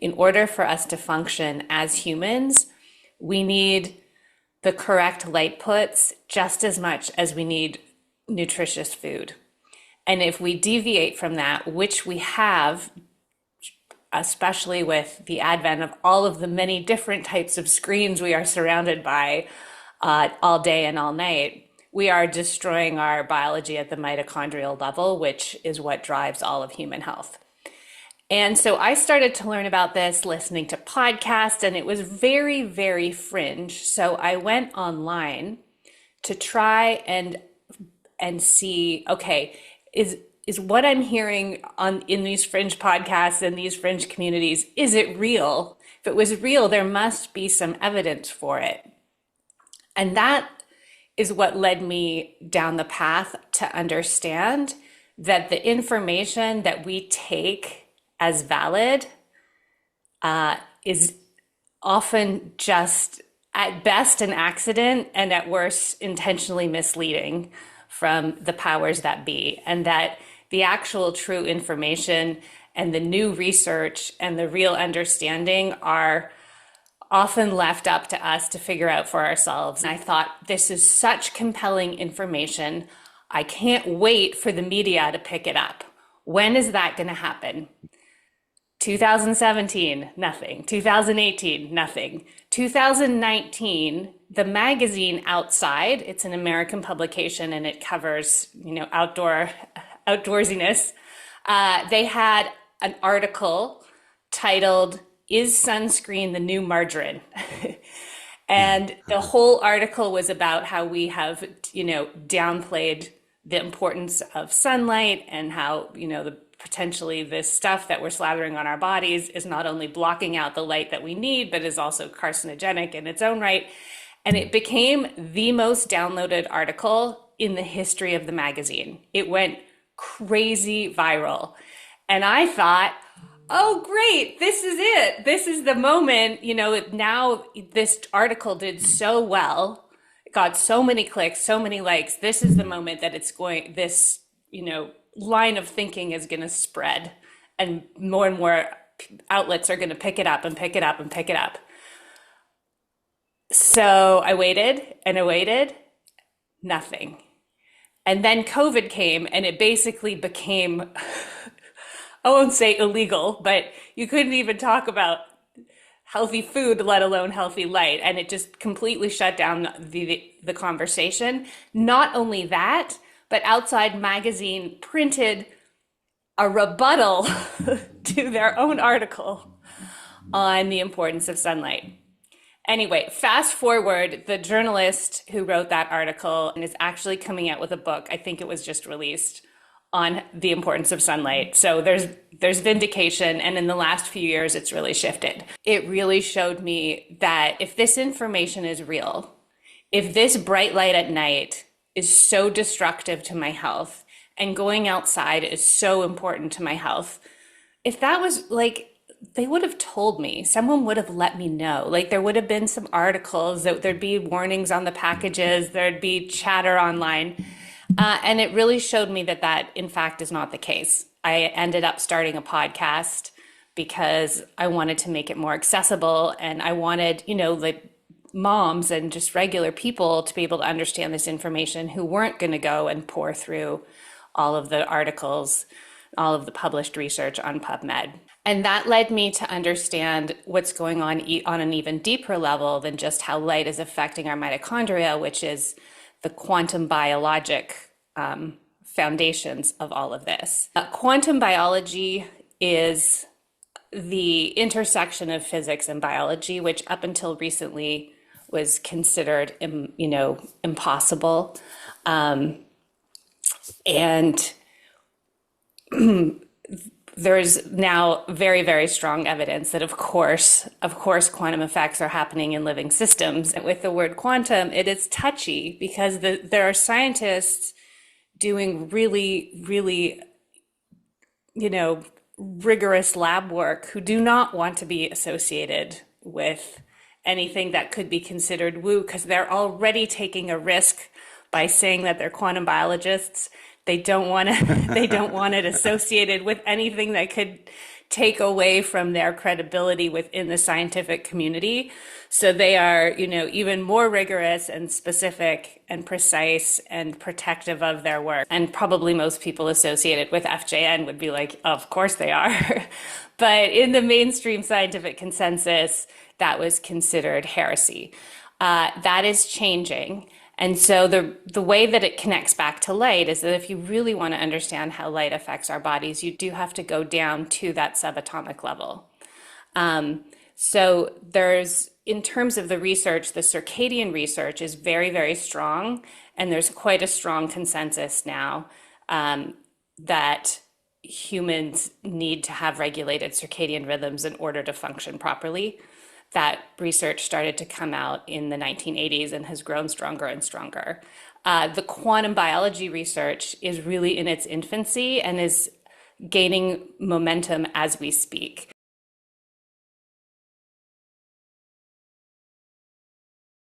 in order for us to function as humans, we need the correct light puts just as much as we need nutritious food. And if we deviate from that, which we have, especially with the advent of all of the many different types of screens we are surrounded by all day and all night, we are destroying our biology at the mitochondrial level, which is what drives all of human health. And so I started to learn about this listening to podcasts, and it was very, very fringe. So I went online to try and see, okay, is what I'm hearing in these fringe podcasts and these fringe communities, is it real? If it was real, there must be some evidence for it. And that is what led me down the path to understand that the information that we take as valid is often just at best an accident and at worst intentionally misleading from the powers that be, and that the actual true information and the new research and the real understanding are often left up to us to figure out for ourselves. And I thought, this is such compelling information. I can't wait for the media to pick it up. When is that going to happen? 2017, nothing. 2018, nothing. 2019, the magazine Outside, it's an American publication and it covers, outdoorsiness. They had an article titled, "Is Sunscreen the New Margarine?" And the whole article was about how we have, downplayed the importance of sunlight and how, potentially this stuff that we're slathering on our bodies is not only blocking out the light that we need, but is also carcinogenic in its own right. And it became the most downloaded article in the history of the magazine. It went crazy viral. And I thought, oh, great, this is it. This is the moment, now this article did so well, it got so many clicks, so many likes. This is the moment that this line of thinking is going to spread, and more outlets are going to pick it up and pick it up and pick it up. So I waited and I waited, nothing. And then COVID came and it basically became, I won't say illegal, but you couldn't even talk about healthy food, let alone healthy light. And it just completely shut down the conversation. Not only that, but Outside Magazine printed a rebuttal to their own article on the importance of sunlight. Anyway, fast forward, the journalist who wrote that article is actually coming out with a book. I think it was just released on the importance of sunlight. So there's vindication. And in the last few years, it's really shifted. It really showed me that if this information is real, if this bright light at night is so destructive to my health and going outside is so important to my health, if that was they would have told me, someone would have let me know. There would have been some articles, that there'd be warnings on the packages, there'd be chatter online. And it really showed me that in fact is not the case. I ended up starting a podcast because I wanted to make it more accessible, and I wanted, moms and just regular people to be able to understand this information who weren't going to go and pour through all of the articles, all of the published research on PubMed. And that led me to understand what's going on an even deeper level than just how light is affecting our mitochondria, which is the quantum biologic foundations of all of this. Quantum biology is the intersection of physics and biology, which up until recently was considered, impossible. And there's now very, very strong evidence that, of course, quantum effects are happening in living systems. And with the word quantum, it is touchy because there are scientists doing really, really, rigorous lab work who do not want to be associated with anything that could be considered woo, because they're already taking a risk by saying that they're quantum biologists. They don't want it associated with anything that could take away from their credibility within the scientific community. So they are, even more rigorous and specific and precise and protective of their work. And probably most people associated with FJN would be like, of course they are. But in the mainstream scientific consensus, that was considered heresy. That is changing. And so the way that it connects back to light is that if you really want to understand how light affects our bodies, you do have to go down to that subatomic level. So in terms of the research, the circadian research is very, very strong. And there's quite a strong consensus now that humans need to have regulated circadian rhythms in order to function properly. That research started to come out in the 1980s and has grown stronger and stronger. The quantum biology research is really in its infancy and is gaining momentum as we speak.